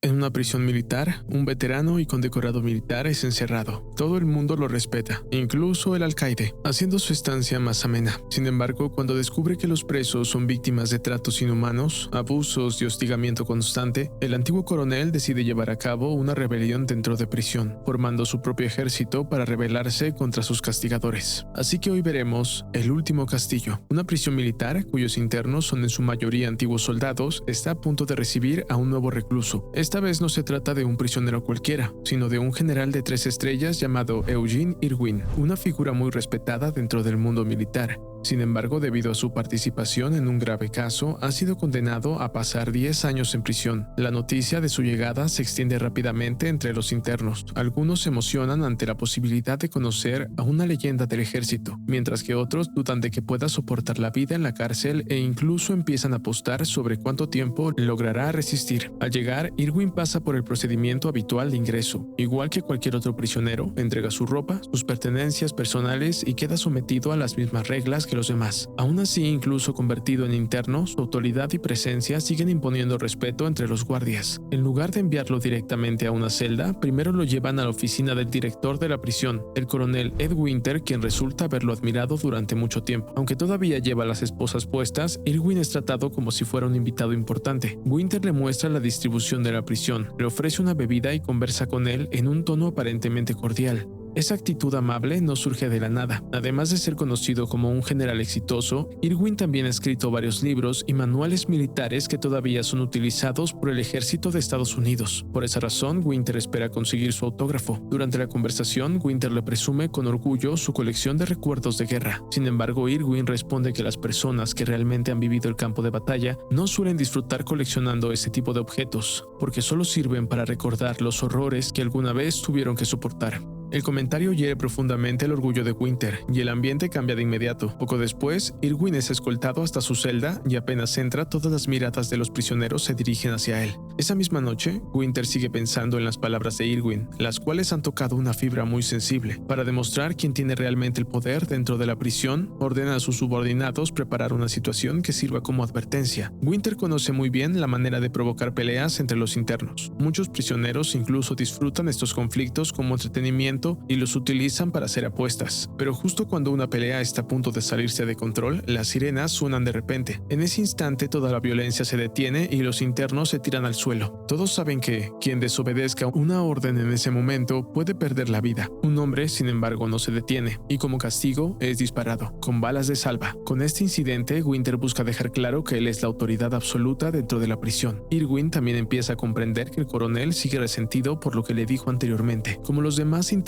En una prisión militar, un veterano y condecorado militar es encerrado. Todo el mundo lo respeta, incluso el alcaide, haciendo su estancia más amena. Sin embargo, cuando descubre que los presos son víctimas de tratos inhumanos, abusos y hostigamiento constante, el antiguo coronel decide llevar a cabo una rebelión dentro de prisión, formando su propio ejército para rebelarse contra sus castigadores. Así que hoy veremos El Último Castillo. Una prisión militar, cuyos internos son en su mayoría antiguos soldados, está a punto de recibir a un nuevo recluso. Esta vez no se trata de un prisionero cualquiera, sino de un general de 3 estrellas llamado Eugene Irwin, una figura muy respetada dentro del mundo militar. Sin embargo, debido a su participación en un grave caso, ha sido condenado a pasar 10 años en prisión. La noticia de su llegada se extiende rápidamente entre los internos. Algunos se emocionan ante la posibilidad de conocer a una leyenda del ejército, mientras que otros dudan de que pueda soportar la vida en la cárcel e incluso empiezan a apostar sobre cuánto tiempo logrará resistir. Al llegar, Irwin pasa por el procedimiento habitual de ingreso. Igual que cualquier otro prisionero, entrega su ropa, sus pertenencias personales y queda sometido a las mismas reglas que los demás. Aún así, incluso convertido en interno, su autoridad y presencia siguen imponiendo respeto entre los guardias. En lugar de enviarlo directamente a una celda, primero lo llevan a la oficina del director de la prisión, el coronel Ed Winter, quien resulta haberlo admirado durante mucho tiempo. Aunque todavía lleva las esposas puestas, Irwin es tratado como si fuera un invitado importante. Winter le muestra la distribución de la prisión, le ofrece una bebida y conversa con él en un tono aparentemente cordial. Esa actitud amable no surge de la nada. Además de ser conocido como un general exitoso, Irwin también ha escrito varios libros y manuales militares que todavía son utilizados por el ejército de Estados Unidos. Por esa razón, Winter espera conseguir su autógrafo. Durante la conversación, Winter le presume con orgullo su colección de recuerdos de guerra. Sin embargo, Irwin responde que las personas que realmente han vivido el campo de batalla no suelen disfrutar coleccionando ese tipo de objetos, porque solo sirven para recordar los horrores que alguna vez tuvieron que soportar. El comentario hiere profundamente el orgullo de Winter, y el ambiente cambia de inmediato. Poco después, Irwin es escoltado hasta su celda y apenas entra, todas las miradas de los prisioneros se dirigen hacia él. Esa misma noche, Winter sigue pensando en las palabras de Irwin, las cuales han tocado una fibra muy sensible. Para demostrar quién tiene realmente el poder dentro de la prisión, ordena a sus subordinados preparar una situación que sirva como advertencia. Winter conoce muy bien la manera de provocar peleas entre los internos. Muchos prisioneros incluso disfrutan estos conflictos como entretenimiento y los utilizan para hacer apuestas. Pero justo cuando una pelea está a punto de salirse de control, las sirenas suenan de repente. En ese instante toda la violencia se detiene y los internos se tiran al suelo. Todos saben que quien desobedezca una orden en ese momento puede perder la vida. Un hombre, sin embargo, no se detiene y como castigo es disparado, con balas de salva. Con este incidente, Winter busca dejar claro que él es la autoridad absoluta dentro de la prisión. Irwin también empieza a comprender que el coronel sigue resentido por lo que le dijo anteriormente. Como los demás internos,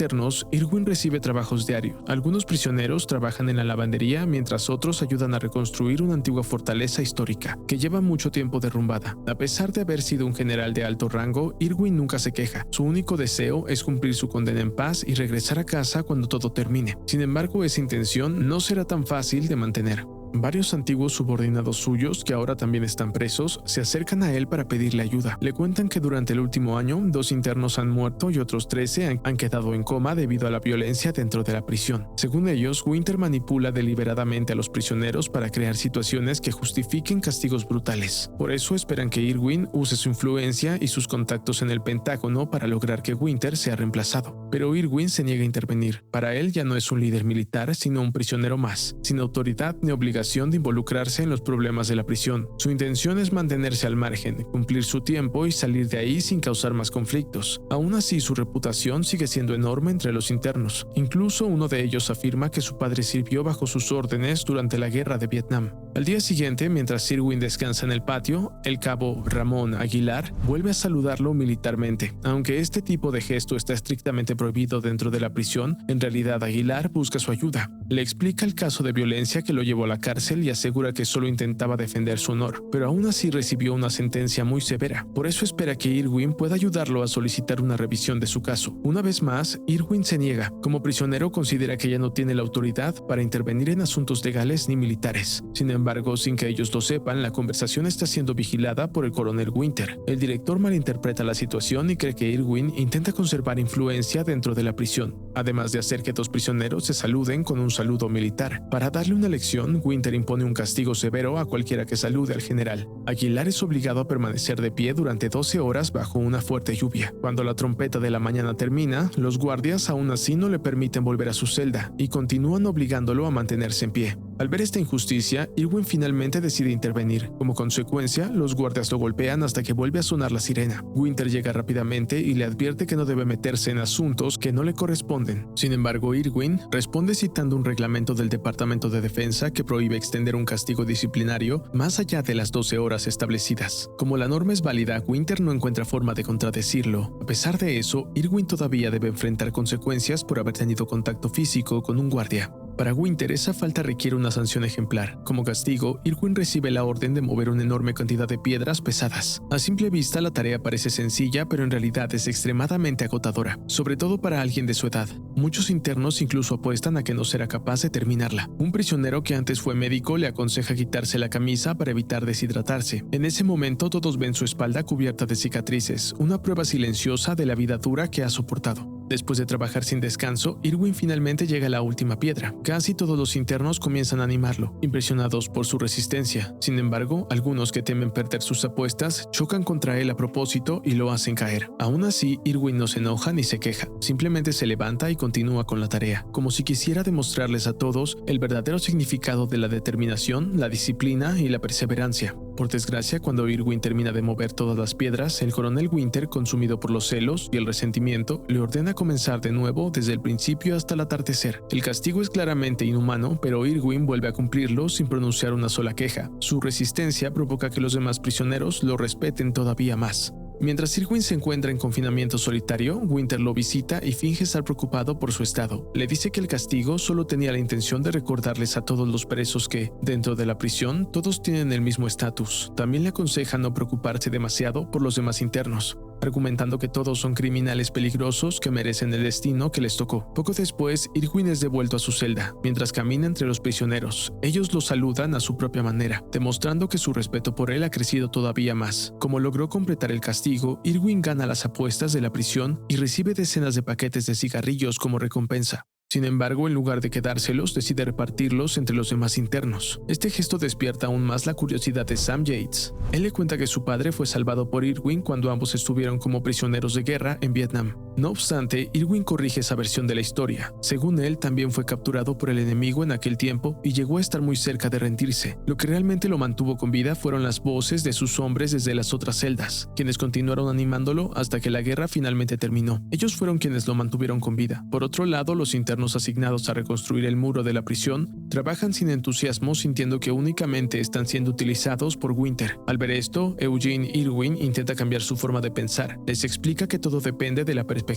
Irwin recibe trabajos diarios. Algunos prisioneros trabajan en la lavandería mientras otros ayudan a reconstruir una antigua fortaleza histórica que lleva mucho tiempo derrumbada. A pesar de haber sido un general de alto rango, Irwin nunca se queja. Su único deseo es cumplir su condena en paz y regresar a casa cuando todo termine. Sin embargo, esa intención no será tan fácil de mantener. Varios antiguos subordinados suyos, que ahora también están presos, se acercan a él para pedirle ayuda. Le cuentan que durante el último año, 2 internos han muerto y otros 13 han quedado en coma debido a la violencia dentro de la prisión. Según ellos, Winter manipula deliberadamente a los prisioneros para crear situaciones que justifiquen castigos brutales. Por eso esperan que Irwin use su influencia y sus contactos en el Pentágono para lograr que Winter sea reemplazado. Pero Irwin se niega a intervenir. Para él ya no es un líder militar, sino un prisionero más, sin autoridad ni obligación de involucrarse en los problemas de la prisión. Su intención es mantenerse al margen, cumplir su tiempo y salir de ahí sin causar más conflictos. Aún así, su reputación sigue siendo enorme entre los internos. Incluso uno de ellos afirma que su padre sirvió bajo sus órdenes durante la guerra de Vietnam. Al día siguiente, mientras Irwin descansa en el patio, el cabo Ramón Aguilar vuelve a saludarlo militarmente. Aunque este tipo de gesto está estrictamente prohibido dentro de la prisión, en realidad Aguilar busca su ayuda. Le explica el caso de violencia que lo llevó a la cárcel y asegura que solo intentaba defender su honor, pero aún así recibió una sentencia muy severa. Por eso espera que Irwin pueda ayudarlo a solicitar una revisión de su caso. Una vez más, Irwin se niega. Como prisionero considera que ya no tiene la autoridad para intervenir en asuntos legales ni militares. Sin embargo, sin que ellos lo sepan, la conversación está siendo vigilada por el coronel Winter. El director malinterpreta la situación y cree que Irwin intenta conservar influencia dentro de la prisión, además de hacer que dos prisioneros se saluden con un saludo militar. Para darle una lección, Winter impone un castigo severo a cualquiera que salude al general. Aguilar es obligado a permanecer de pie durante 12 horas bajo una fuerte lluvia. Cuando la trompeta de la mañana termina, los guardias aún así no le permiten volver a su celda y continúan obligándolo a mantenerse en pie. Al ver esta injusticia, Irwin finalmente decide intervenir. Como consecuencia, los guardias lo golpean hasta que vuelve a sonar la sirena. Winter llega rápidamente y le advierte que no debe meterse en asuntos que no le corresponden. Sin embargo, Irwin responde citando un reglamento del Departamento de Defensa que prohíbe extender un castigo disciplinario más allá de las 12 horas establecidas. Como la norma es válida, Winter no encuentra forma de contradecirlo. A pesar de eso, Irwin todavía debe enfrentar consecuencias por haber tenido contacto físico con un guardia. Para Winter, esa falta requiere una sanción ejemplar. Como castigo, Irwin recibe la orden de mover una enorme cantidad de piedras pesadas. A simple vista, la tarea parece sencilla, pero en realidad es extremadamente agotadora, sobre todo para alguien de su edad. Muchos internos incluso apuestan a que no será capaz de terminarla. Un prisionero que antes fue médico le aconseja quitarse la camisa para evitar deshidratarse. En ese momento, todos ven su espalda cubierta de cicatrices, una prueba silenciosa de la vida dura que ha soportado. Después de trabajar sin descanso, Irwin finalmente llega a la última piedra. Casi todos los internos comienzan a animarlo, impresionados por su resistencia. Sin embargo, algunos que temen perder sus apuestas chocan contra él a propósito y lo hacen caer. Aún así, Irwin no se enoja ni se queja, simplemente se levanta y continúa con la tarea, como si quisiera demostrarles a todos el verdadero significado de la determinación, la disciplina y la perseverancia. Por desgracia, cuando Irwin termina de mover todas las piedras, el coronel Winter, consumido por los celos y el resentimiento, le ordena comenzar de nuevo desde el principio hasta el atardecer. El castigo es claramente inhumano, pero Irwin vuelve a cumplirlo sin pronunciar una sola queja. Su resistencia provoca que los demás prisioneros lo respeten todavía más. Mientras Irwin se encuentra en confinamiento solitario, Winter lo visita y finge estar preocupado por su estado. Le dice que el castigo solo tenía la intención de recordarles a todos los presos que, dentro de la prisión, todos tienen el mismo estatus. También le aconseja no preocuparse demasiado por los demás internos, argumentando que todos son criminales peligrosos que merecen el destino que les tocó. Poco después, Irwin es devuelto a su celda. Mientras camina entre los prisioneros, ellos lo saludan a su propia manera, demostrando que su respeto por él ha crecido todavía más. Como logró completar el castigo, Irwin gana las apuestas de la prisión y recibe decenas de paquetes de cigarrillos como recompensa. Sin embargo, en lugar de quedárselos, decide repartirlos entre los demás internos. Este gesto despierta aún más la curiosidad de Sam Yates. Él le cuenta que su padre fue salvado por Irwin cuando ambos estuvieron como prisioneros de guerra en Vietnam. No obstante, Irwin corrige esa versión de la historia. Según él, también fue capturado por el enemigo en aquel tiempo y llegó a estar muy cerca de rendirse. Lo que realmente lo mantuvo con vida fueron las voces de sus hombres desde las otras celdas, quienes continuaron animándolo hasta que la guerra finalmente terminó. Ellos fueron quienes lo mantuvieron con vida. Por otro lado, los internos asignados a reconstruir el muro de la prisión trabajan sin entusiasmo, sintiendo que únicamente están siendo utilizados por Winter. Al ver esto, Eugene Irwin intenta cambiar su forma de pensar. Les explica que todo depende de la perspectiva.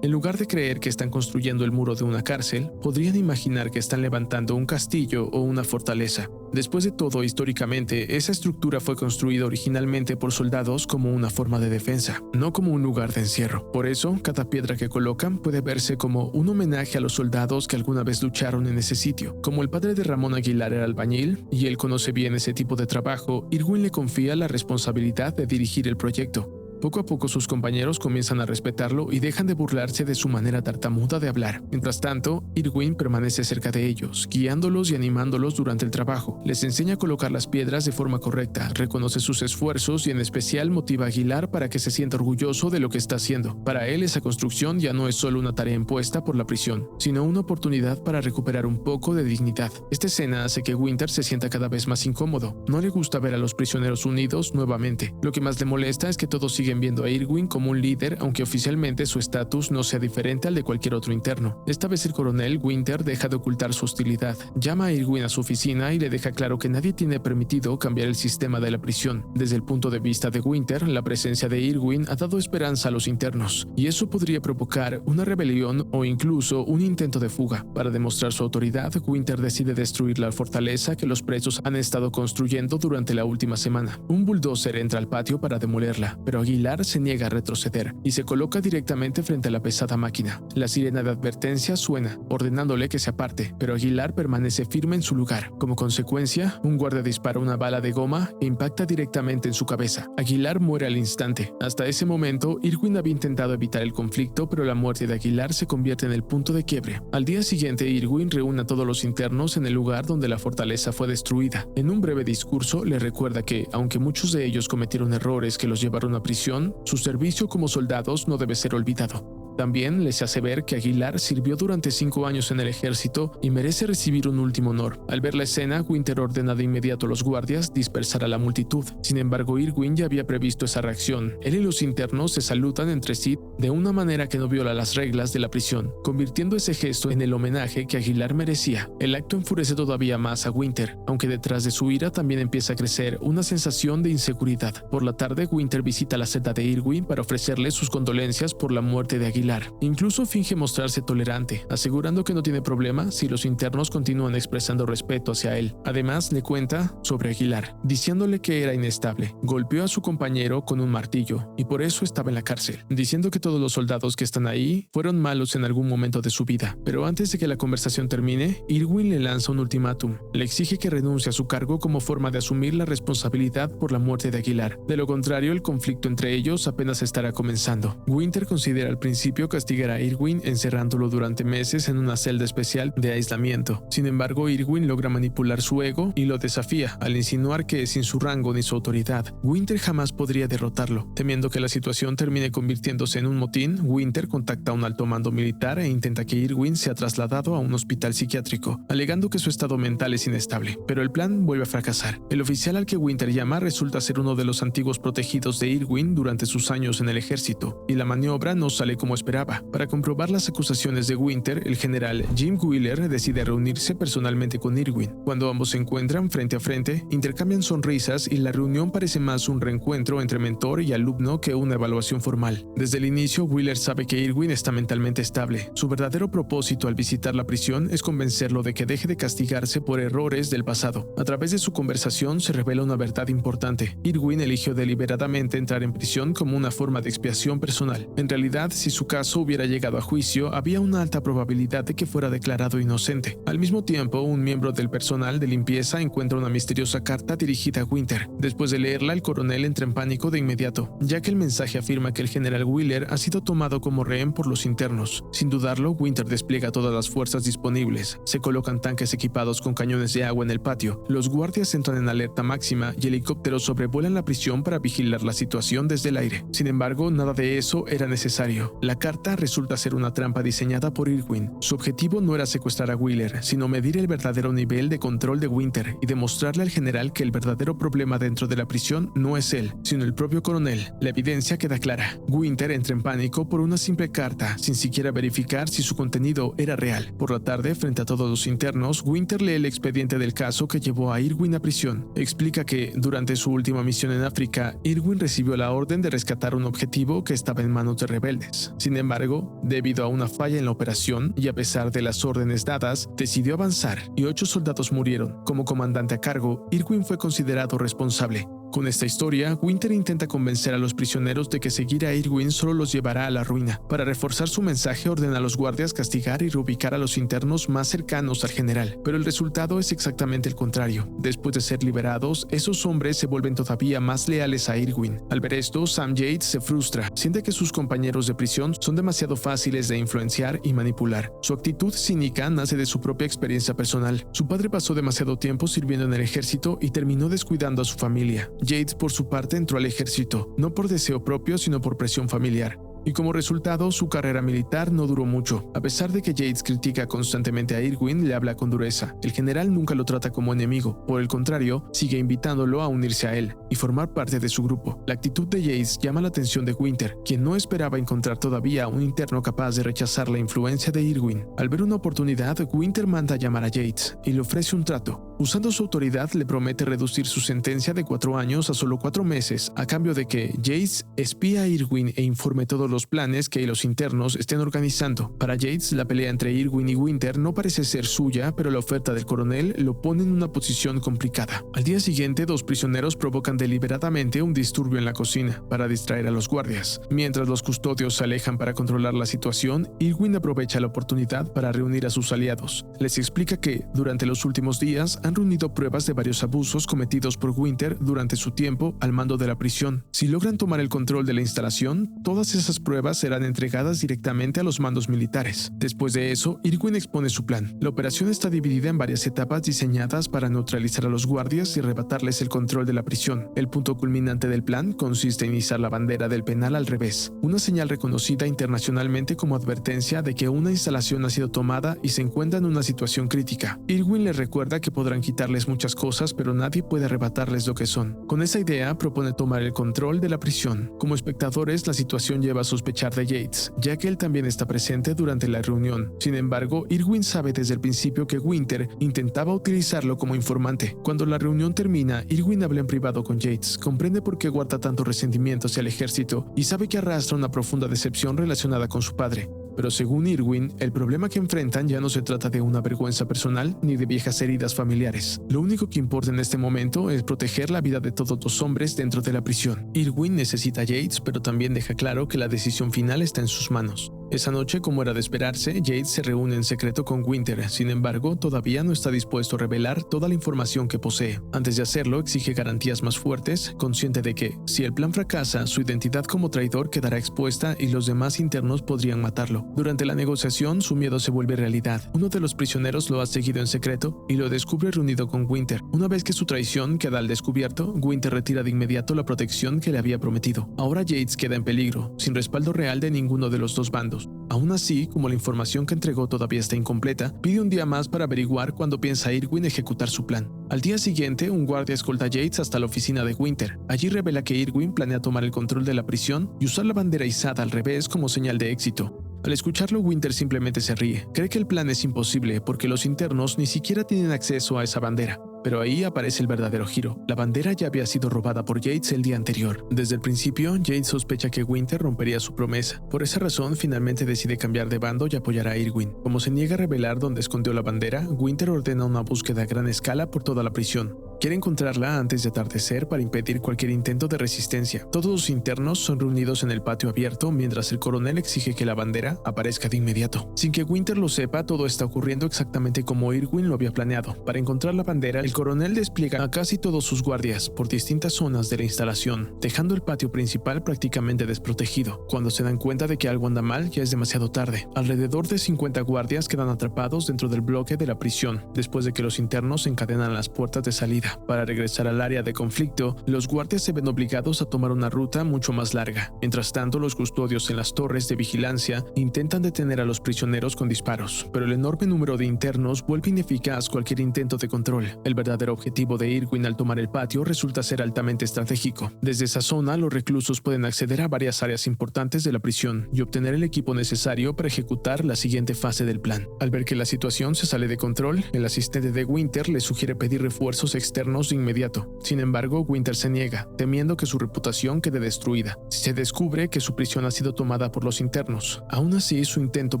En lugar de creer que están construyendo el muro de una cárcel, podrían imaginar que están levantando un castillo o una fortaleza. Después de todo, históricamente, esa estructura fue construida originalmente por soldados como una forma de defensa, no como un lugar de encierro. Por eso, cada piedra que colocan puede verse como un homenaje a los soldados que alguna vez lucharon en ese sitio. Como el padre de Ramón Aguilar era albañil, y él conoce bien ese tipo de trabajo, Irwin le confía la responsabilidad de dirigir el proyecto. Poco a poco sus compañeros comienzan a respetarlo y dejan de burlarse de su manera tartamuda de hablar. Mientras tanto, Irwin permanece cerca de ellos, guiándolos y animándolos durante el trabajo. Les enseña a colocar las piedras de forma correcta, reconoce sus esfuerzos y en especial motiva a Aguilar para que se sienta orgulloso de lo que está haciendo. Para él, esa construcción ya no es solo una tarea impuesta por la prisión, sino una oportunidad para recuperar un poco de dignidad. Esta escena hace que Winter se sienta cada vez más incómodo. No le gusta ver a los prisioneros unidos nuevamente. Lo que más le molesta es que todos siguen viendo a Irwin como un líder, aunque oficialmente su estatus no sea diferente al de cualquier otro interno. Esta vez el coronel Winter deja de ocultar su hostilidad, llama a Irwin a su oficina y le deja claro que nadie tiene permitido cambiar el sistema de la prisión. Desde el punto de vista de Winter, la presencia de Irwin ha dado esperanza a los internos, y eso podría provocar una rebelión o incluso un intento de fuga. Para demostrar su autoridad, Winter decide destruir la fortaleza que los presos han estado construyendo durante la última semana. Un bulldozer entra al patio para demolerla, pero Aguilar Aguilar se niega a retroceder y se coloca directamente frente a la pesada máquina. La sirena de advertencia suena, ordenándole que se aparte, pero Aguilar permanece firme en su lugar. Como consecuencia, un guardia dispara una bala de goma e impacta directamente en su cabeza. Aguilar muere al instante. Hasta ese momento, Irwin había intentado evitar el conflicto, pero la muerte de Aguilar se convierte en el punto de quiebre. Al día siguiente, Irwin reúne a todos los internos en el lugar donde la fortaleza fue destruida. En un breve discurso, le recuerda que, aunque muchos de ellos cometieron errores que los llevaron a prisión, su servicio como soldados no debe ser olvidado. También les hace ver que Aguilar sirvió durante 5 años en el ejército y merece recibir un último honor. Al ver la escena, Winter ordena de inmediato a los guardias dispersar a la multitud. Sin embargo, Irwin ya había previsto esa reacción. Él y los internos se saludan entre sí de una manera que no viola las reglas de la prisión, convirtiendo ese gesto en el homenaje que Aguilar merecía. El acto enfurece todavía más a Winter, aunque detrás de su ira también empieza a crecer una sensación de inseguridad. Por la tarde, Winter visita la celda de Irwin para ofrecerle sus condolencias por la muerte de Aguilar. Incluso finge mostrarse tolerante, asegurando que no tiene problema si los internos continúan expresando respeto hacia él. Además, le cuenta sobre Aguilar, diciéndole que era inestable, golpeó a su compañero con un martillo y por eso estaba en la cárcel, diciendo que todos los soldados que están ahí fueron malos en algún momento de su vida. Pero antes de que la conversación termine, Irwin le lanza un ultimátum. Le exige que renuncie a su cargo como forma de asumir la responsabilidad por la muerte de Aguilar. De lo contrario, el conflicto entre ellos apenas estará comenzando. Winter considera al principio castigar a Irwin encerrándolo durante meses en una celda especial de aislamiento. Sin embargo, Irwin logra manipular su ego y lo desafía al insinuar que, sin su rango ni su autoridad, Winter jamás podría derrotarlo. Temiendo que la situación termine convirtiéndose en un motín, Winter contacta a un alto mando militar e intenta que Irwin sea trasladado a un hospital psiquiátrico, alegando que su estado mental es inestable. Pero el plan vuelve a fracasar. El oficial al que Winter llama resulta ser uno de los antiguos protegidos de Irwin durante sus años en el ejército, y la maniobra no sale como esperaba. Para comprobar las acusaciones de Winter, el general Jim Wheeler decide reunirse personalmente con Irwin. Cuando ambos se encuentran frente a frente, intercambian sonrisas y la reunión parece más un reencuentro entre mentor y alumno que una evaluación formal. Desde el inicio, Wheeler sabe que Irwin está mentalmente estable. Su verdadero propósito al visitar la prisión es convencerlo de que deje de castigarse por errores del pasado. A través de su conversación se revela una verdad importante. Irwin eligió deliberadamente entrar en prisión como una forma de expiación personal. En realidad, si su caso hubiera llegado a juicio, había una alta probabilidad de que fuera declarado inocente. Al mismo tiempo, un miembro del personal de limpieza encuentra una misteriosa carta dirigida a Winter. Después de leerla, el coronel entra en pánico de inmediato, ya que el mensaje afirma que el general Wheeler ha sido tomado como rehén por los internos. Sin dudarlo, Winter despliega todas las fuerzas disponibles. Se colocan tanques equipados con cañones de agua en el patio. Los guardias entran en alerta máxima y helicópteros sobrevuelan la prisión para vigilar la situación desde el aire. Sin embargo, nada de eso era necesario. La carta resulta ser una trampa diseñada por Irwin. Su objetivo no era secuestrar a Wheeler, sino medir el verdadero nivel de control de Winter y demostrarle al general que el verdadero problema dentro de la prisión no es él, sino el propio coronel. La evidencia queda clara. Winter entra en pánico por una simple carta, sin siquiera verificar si su contenido era real. Por la tarde, frente a todos los internos, Winter lee el expediente del caso que llevó a Irwin a prisión. Explica que, durante su última misión en África, Irwin recibió la orden de rescatar un objetivo que estaba en manos de rebeldes. Sin embargo, debido a una falla en la operación y a pesar de las órdenes dadas, decidió avanzar y 8 soldados murieron. Como comandante a cargo, Irwin fue considerado responsable. Con esta historia, Winter intenta convencer a los prisioneros de que seguir a Irwin solo los llevará a la ruina. Para reforzar su mensaje, ordena a los guardias castigar y reubicar a los internos más cercanos al general, pero el resultado es exactamente el contrario. Después de ser liberados, esos hombres se vuelven todavía más leales a Irwin. Al ver esto, Sam Yates se frustra, siente que sus compañeros de prisión son demasiado fáciles de influenciar y manipular. Su actitud cínica nace de su propia experiencia personal. Su padre pasó demasiado tiempo sirviendo en el ejército y terminó descuidando a su familia. Yates, por su parte, entró al ejército, no por deseo propio, sino por presión familiar. Y como resultado, su carrera militar no duró mucho. A pesar de que Yates critica constantemente a Irwin, le habla con dureza. El general nunca lo trata como enemigo. Por el contrario, sigue invitándolo a unirse a él y formar parte de su grupo. La actitud de Yates llama la atención de Winter, quien no esperaba encontrar todavía un interno capaz de rechazar la influencia de Irwin. Al ver una oportunidad, Winter manda a llamar a Yates y le ofrece un trato. Usando su autoridad, le promete reducir su sentencia de 4 años a solo 4 meses, a cambio de que Yates espía a Irwin e informe todos los planes que los internos estén organizando. Para Yates, la pelea entre Irwin y Winter no parece ser suya, pero la oferta del coronel lo pone en una posición complicada. Al día siguiente, 2 prisioneros provocan deliberadamente un disturbio en la cocina para distraer a los guardias. Mientras los custodios se alejan para controlar la situación, Irwin aprovecha la oportunidad para reunir a sus aliados. Les explica que, durante los últimos días, han reunido pruebas de varios abusos cometidos por Winter durante su tiempo al mando de la prisión. Si logran tomar el control de la instalación, todas esas pruebas serán entregadas directamente a los mandos militares. Después de eso, Irwin expone su plan. La operación está dividida en varias etapas diseñadas para neutralizar a los guardias y arrebatarles el control de la prisión. El punto culminante del plan consiste en izar la bandera del penal al revés, una señal reconocida internacionalmente como advertencia de que una instalación ha sido tomada y se encuentra en una situación crítica. Irwin les recuerda que podrán quitarles muchas cosas, pero nadie puede arrebatarles lo que son. Con esa idea, propone tomar el control de la prisión. Como espectadores, la situación lleva a sospechar de Yates, ya que él también está presente durante la reunión. Sin embargo, Irwin sabe desde el principio que Winter intentaba utilizarlo como informante. Cuando la reunión termina, Irwin habla en privado con Yates, comprende por qué guarda tanto resentimiento hacia el ejército y sabe que arrastra una profunda decepción relacionada con su padre. Pero según Irwin, el problema que enfrentan ya no se trata de una vergüenza personal ni de viejas heridas familiares. Lo único que importa en este momento es proteger la vida de todos los hombres dentro de la prisión. Irwin necesita a Yates, pero también deja claro que la decisión final está en sus manos. Esa noche, como era de esperarse, Yates se reúne en secreto con Winter. Sin embargo, todavía no está dispuesto a revelar toda la información que posee. Antes de hacerlo, exige garantías más fuertes, consciente de que, si el plan fracasa, su identidad como traidor quedará expuesta y los demás internos podrían matarlo. Durante la negociación, su miedo se vuelve realidad. Uno de los prisioneros lo ha seguido en secreto y lo descubre reunido con Winter. Una vez que su traición queda al descubierto, Winter retira de inmediato la protección que le había prometido. Ahora Yates queda en peligro, sin respaldo real de ninguno de los dos bandos. Aún así, como la información que entregó todavía está incompleta, pide un día más para averiguar cuándo piensa Irwin ejecutar su plan. Al día siguiente, un guardia escolta a Yates hasta la oficina de Winter. Allí revela que Irwin planea tomar el control de la prisión y usar la bandera izada al revés como señal de éxito. Al escucharlo, Winter simplemente se ríe. Cree que el plan es imposible porque los internos ni siquiera tienen acceso a esa bandera. Pero ahí aparece el verdadero giro. La bandera ya había sido robada por Yates el día anterior. Desde el principio, Yates sospecha que Winter rompería su promesa. Por esa razón, finalmente decide cambiar de bando y apoyar a Irwin. Como se niega a revelar dónde escondió la bandera, Winter ordena una búsqueda a gran escala por toda la prisión. Quiere encontrarla antes de atardecer para impedir cualquier intento de resistencia. Todos los internos son reunidos en el patio abierto mientras el coronel exige que la bandera aparezca de inmediato. Sin que Winter lo sepa, todo está ocurriendo exactamente como Irwin lo había planeado. Para encontrar la bandera, el coronel despliega a casi todos sus guardias por distintas zonas de la instalación, dejando el patio principal prácticamente desprotegido. Cuando se dan cuenta de que algo anda mal, ya es demasiado tarde. Alrededor de 50 guardias quedan atrapados dentro del bloque de la prisión, después de que los internos encadenan las puertas de salida. Para regresar al área de conflicto, los guardias se ven obligados a tomar una ruta mucho más larga. Mientras tanto, los custodios en las torres de vigilancia intentan detener a los prisioneros con disparos, pero el enorme número de internos vuelve ineficaz cualquier intento de control. El verdadero objetivo de Irwin al tomar el patio resulta ser altamente estratégico. Desde esa zona, los reclusos pueden acceder a varias áreas importantes de la prisión y obtener el equipo necesario para ejecutar la siguiente fase del plan. Al ver que la situación se sale de control, el asistente de Winter le sugiere pedir refuerzos externos de inmediato. Sin embargo, Winter se niega, temiendo que su reputación quede destruida si se descubre que su prisión ha sido tomada por los internos. Aún así, su intento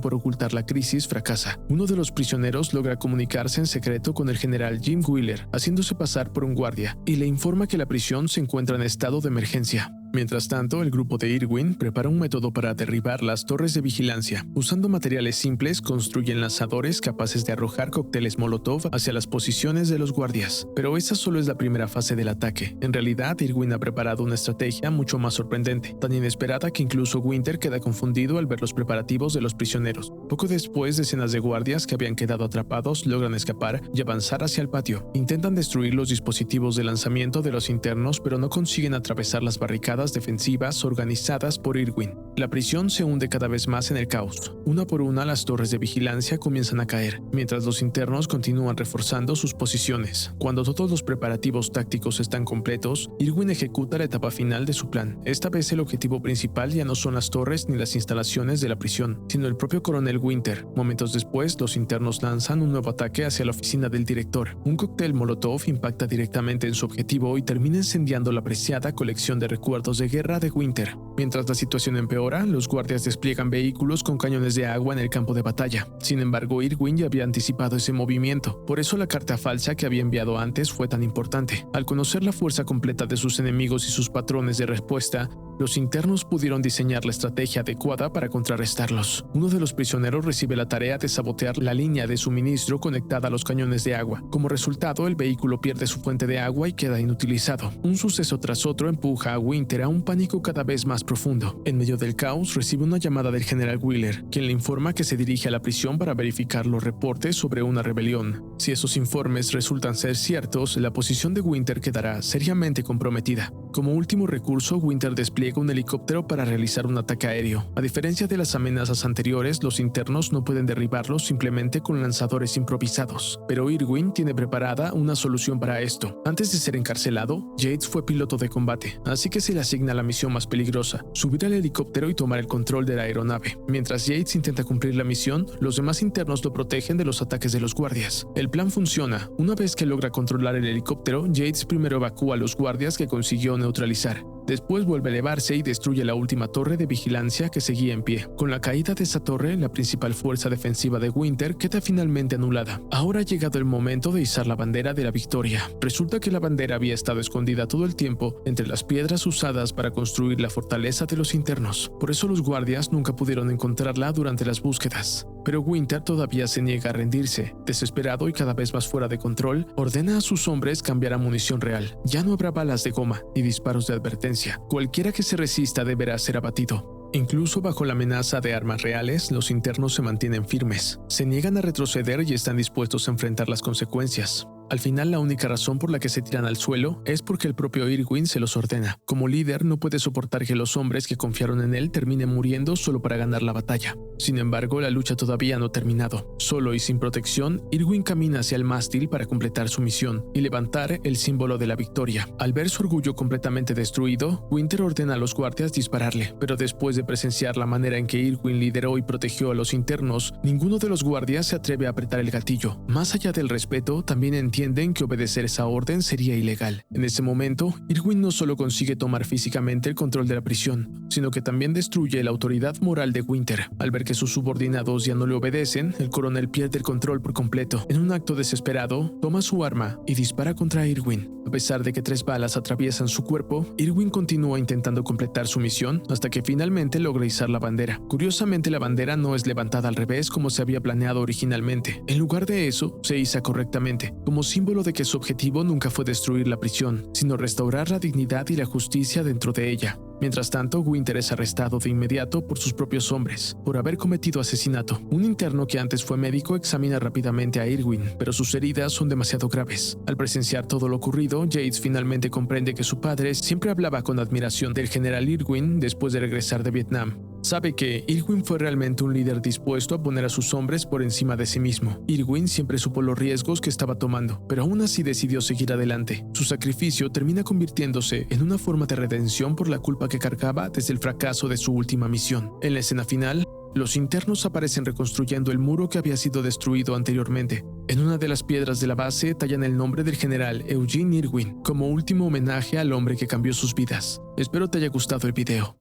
por ocultar la crisis fracasa. Uno de los prisioneros logra comunicarse en secreto con el general Jim Wheeler, haciéndose pasar por un guardia, y le informa que la prisión se encuentra en estado de emergencia. Mientras tanto, el grupo de Irwin prepara un método para derribar las torres de vigilancia. Usando materiales simples, construyen lanzadores capaces de arrojar cócteles Molotov hacia las posiciones de los guardias. Pero esa solo es la primera fase del ataque. En realidad, Irwin ha preparado una estrategia mucho más sorprendente, tan inesperada que incluso Winter queda confundido al ver los preparativos de los prisioneros. Poco después, decenas de guardias que habían quedado atrapados logran escapar y avanzar hacia el patio. Intentan destruir los dispositivos de lanzamiento de los internos, pero no consiguen atravesar las barricadas defensivas organizadas por Irwin. La prisión se hunde cada vez más en el caos. Una por una, las torres de vigilancia comienzan a caer, mientras los internos continúan reforzando sus posiciones. Cuando todos los preparativos tácticos están completos, Irwin ejecuta la etapa final de su plan. Esta vez el objetivo principal ya no son las torres ni las instalaciones de la prisión, sino el propio coronel Hotel Winter. Momentos después, los internos lanzan un nuevo ataque hacia la oficina del director. Un cóctel Molotov impacta directamente en su objetivo y termina incendiando la preciada colección de recuerdos de guerra de Winter. Mientras la situación empeora, los guardias despliegan vehículos con cañones de agua en el campo de batalla. Sin embargo, Irwin ya había anticipado ese movimiento. Por eso la carta falsa que había enviado antes fue tan importante. Al conocer la fuerza completa de sus enemigos y sus patrones de respuesta, los internos pudieron diseñar la estrategia adecuada para contrarrestarlos. Uno de los prisioneros recibe la tarea de sabotear la línea de suministro conectada a los cañones de agua. Como resultado, el vehículo pierde su fuente de agua y queda inutilizado. Un suceso tras otro empuja a Winter a un pánico cada vez más profundo. En medio del caos, recibe una llamada del general Wheeler, quien le informa que se dirige a la prisión para verificar los reportes sobre una rebelión. Si esos informes resultan ser ciertos, la posición de Winter quedará seriamente comprometida. Como último recurso, Winter despliega un helicóptero para realizar un ataque aéreo. A diferencia de las amenazas anteriores, los internos no pueden derribarlos simplemente con lanzadores improvisados. Pero Irwin tiene preparada una solución para esto. Antes de ser encarcelado, Yates fue piloto de combate, así que se le asigna la misión más peligrosa: subir al helicóptero y tomar el control de la aeronave. Mientras Yates intenta cumplir la misión, los demás internos lo protegen de los ataques de los guardias. El plan funciona. Una vez que logra controlar el helicóptero, Yates primero evacúa a los guardias que consiguió neutralizar. Después vuelve a elevarse y destruye la última torre de vigilancia que seguía en pie. Con la caída de esa torre, la principal fuerza defensiva de Winter queda finalmente anulada. Ahora ha llegado el momento de izar la bandera de la victoria. Resulta que la bandera había estado escondida todo el tiempo entre las piedras usadas para construir la fortaleza de los internos. Por eso los guardias nunca pudieron encontrarla durante las búsquedas. Pero Winter todavía se niega a rendirse. Desesperado y cada vez más fuera de control, ordena a sus hombres cambiar a munición real. Ya no habrá balas de goma ni disparos de advertencia. Cualquiera que se resista deberá ser abatido. Incluso bajo la amenaza de armas reales, los internos se mantienen firmes. Se niegan a retroceder y están dispuestos a enfrentar las consecuencias. Al final, la única razón por la que se tiran al suelo es porque el propio Irwin se los ordena. Como líder, no puede soportar que los hombres que confiaron en él terminen muriendo solo para ganar la batalla. Sin embargo, la lucha todavía no ha terminado. Solo y sin protección, Irwin camina hacia el mástil para completar su misión y levantar el símbolo de la victoria. Al ver su orgullo completamente destruido, Winter ordena a los guardias dispararle, pero después de presenciar la manera en que Irwin lideró y protegió a los internos, ninguno de los guardias se atreve a apretar el gatillo. Más allá del respeto, también entienden que obedecer esa orden sería ilegal. En ese momento, Irwin no solo consigue tomar físicamente el control de la prisión, sino que también destruye la autoridad moral de Winter. Al ver que sus subordinados ya no le obedecen, el coronel pierde el control por completo. En un acto desesperado, toma su arma y dispara contra Irwin. A pesar de que 3 balas atraviesan su cuerpo, Irwin continúa intentando completar su misión hasta que finalmente logra izar la bandera. Curiosamente, la bandera no es levantada al revés como se había planeado originalmente. En lugar de eso, se iza correctamente, como símbolo de que su objetivo nunca fue destruir la prisión, sino restaurar la dignidad y la justicia dentro de ella. Mientras tanto, Winter es arrestado de inmediato por sus propios hombres, por haber cometido asesinato. Un interno que antes fue médico examina rápidamente a Irwin, pero sus heridas son demasiado graves. Al presenciar todo lo ocurrido, Yates finalmente comprende que su padre siempre hablaba con admiración del general Irwin después de regresar de Vietnam. Sabe que Irwin fue realmente un líder dispuesto a poner a sus hombres por encima de sí mismo. Irwin siempre supo los riesgos que estaba tomando, pero aún así decidió seguir adelante. Su sacrificio termina convirtiéndose en una forma de redención por la culpa que cargaba desde el fracaso de su última misión. En la escena final, los internos aparecen reconstruyendo el muro que había sido destruido anteriormente. En una de las piedras de la base tallan el nombre del general Eugene Irwin, como último homenaje al hombre que cambió sus vidas. Espero te haya gustado el video.